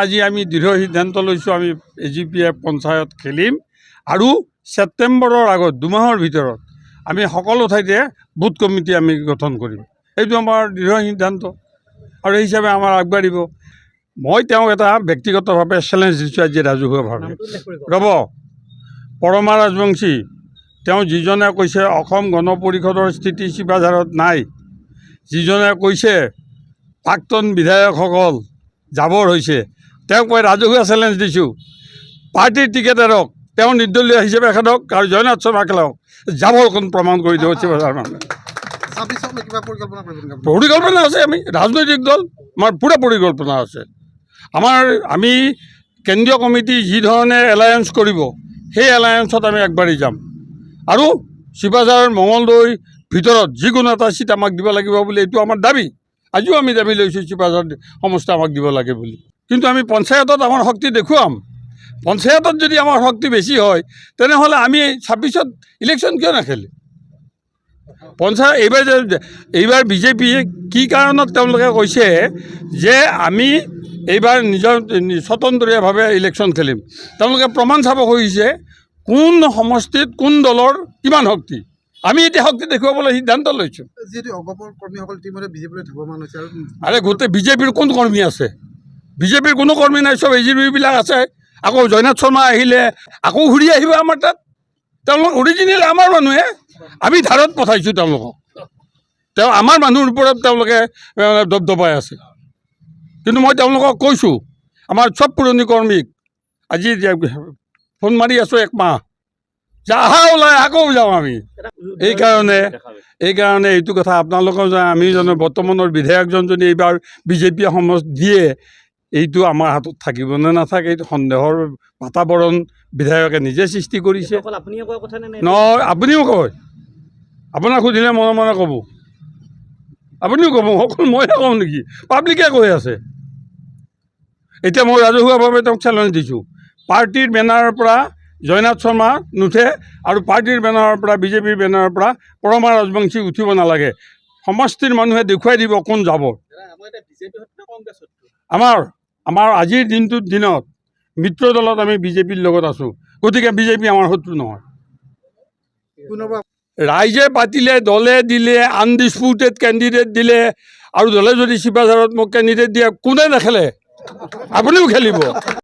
আজি আমি দৃঢ় সিদ্ধান্ত লৈছোঁ আমি AGPF পঞ্চায়ত খেলিম আৰু ছেপ্টেম্বৰৰ আগত 2 মাহৰ ভিতৰত আমি সকলো ঠাইতে বুথ কমিটি আমি গঠন কৰিম। এইটো আমাৰ দৃঢ় সিদ্ধান্ত আৰু এই হিচাপে আমাৰ আগবাঢ়িব। মই তেওঁক এটা ব্যক্তিগতভাৱে চেলেঞ্জ দিছোঁ আজি ৰাজহুৱাভাৱে। ৰ'ব, পৰমা ৰাজবংশী তেওঁ যিজনে কৈছে অসম গণ পৰিষদৰ স্থিতি শিপাঝাৰত নাই, যিজনে কৈছে প্ৰাক্তন বিধায়কসকল জাবৰ হৈছে, তেওঁক মই ৰাজহুৱা চেলেঞ্জ দিছোঁ। পাৰ্টিৰ টিকেট এৰক, তেওঁ নিৰ্দলীয় হিচাপে খেলক আৰু জয়নাথ শৰ্মা খেলক, জাবৰখন প্ৰমাণ কৰি দিব শিপাঝাৰ মানুহে। পৰিকল্পনা আছে, আমি ৰাজনৈতিক দল, আমাৰ পূৰা পৰিকল্পনা আছে। আমি কেন্দ্ৰীয় কমিটি যি ধৰণে এলায়েন্স কৰিব সেই এলায়েন্সত আমি আগবাঢ়ি যাম আৰু শিপাঝাৰ মঙলদৈৰ ভিতৰত যিকোনো এটা চিট আমাক দিব লাগিব বুলি এইটো আমাৰ দাবী। আজিও আমি দাবী লৈছোঁ শিপাঝাৰ সমষ্টি আমাক দিব লাগে বুলি। কিন্তু আমি পঞ্চায়তত আমাৰ শক্তি দেখুৱাম। পঞ্চায়তত যদি আমাৰ শক্তি বেছি হয় তেনেহ'লে আমি 26ত ইলেকশ্যন কিয় নেখেলিম? পঞ্চায়ত এইবাৰ বিজেপিয়ে কি কাৰণত তেওঁলোকে কৈছে যে আমি এইবাৰ নিজৰ স্বতন্ত্ৰীয়ভাৱে ইলেকশ্যন খেলিম, তেওঁলোকে প্ৰমাণ চাব খুজিছে কোন সমষ্টিত কোন দলৰ কিমান শক্তি। আমি এতিয়া শক্তি দেখুৱাবলৈ সিদ্ধান্ত লৈছোঁ। আৰে গোটেই বিজেপিৰ কোন কৰ্মী আছে? বিজেপিৰ কোনো কৰ্মী নাই, চব AGPবিলাক আছে। আকৌ জয়নাথ শৰ্মা আহিলে আকৌ ঘূৰি আহিব আমাৰ তাত। তেওঁলোক অৰিজিনেল আমাৰ মানুহে, আমি ধাৰত পঠাইছোঁ তেওঁলোকক। আমাৰ মানুহৰ ওপৰত তেওঁলোকে দবদবাই আছে। কিন্তু মই তেওঁলোকক কৈছোঁ, আমাৰ চব পুৰণি কৰ্মীক আজি ফোন মাৰি আছোঁ 1 মাহ যে আহা ওলাই আকৌ যাওঁ আমি। এইকাৰণে এইটো কথা আপোনালোকৰ আমি জানো বৰ্তমানৰ বিধায়কজন যদি এইবাৰ বিজেপিয়ে সমষ্টি দিয়ে, এইটো আমাৰ হাতত থাকিব নে নাথাকে এইটো সন্দেহৰ বাতাবৰণ বিধায়কে নিজে সৃষ্টি কৰিছে। নহয়, আপুনিও কয়, আপোনাক সুধিলে মনে মনে ক'ব, আপুনিও ক'ব, অকল মইহে কওঁ নেকি? পাব্লিকে কৈ আছে। এতিয়া মই ৰাজহুৱাভাৱে তেওঁক চেলেঞ্জ দিছোঁ, পাৰ্টিৰ বেনাৰৰ পৰা জয়নাথ শৰ্মা নুঠে আৰু পাৰ্টিৰ বেনাৰৰ পৰা বিজেপিৰ বেনাৰৰ পৰা পৰমা ৰাজবংশী উঠিব নালাগে। সমষ্টিৰ মানুহে দেখুৱাই দিব কোন যাব। আমাৰ আজিৰ দিনত মিত্ৰ দলত আমি বিজেপিৰ লগত আছোঁ, গতিকে বিজেপি আমাৰ শত্ৰু নহয়। ৰাইজে পাতিলে, দলে দিলে, আনডিছপুটেড কেণ্ডিডেট দিলে আৰু দলে যদি শিপাঝাৰত মোক কেণ্ডিডেট দিয়ে কোনে নেখেলে? আপুনিও খেলিব।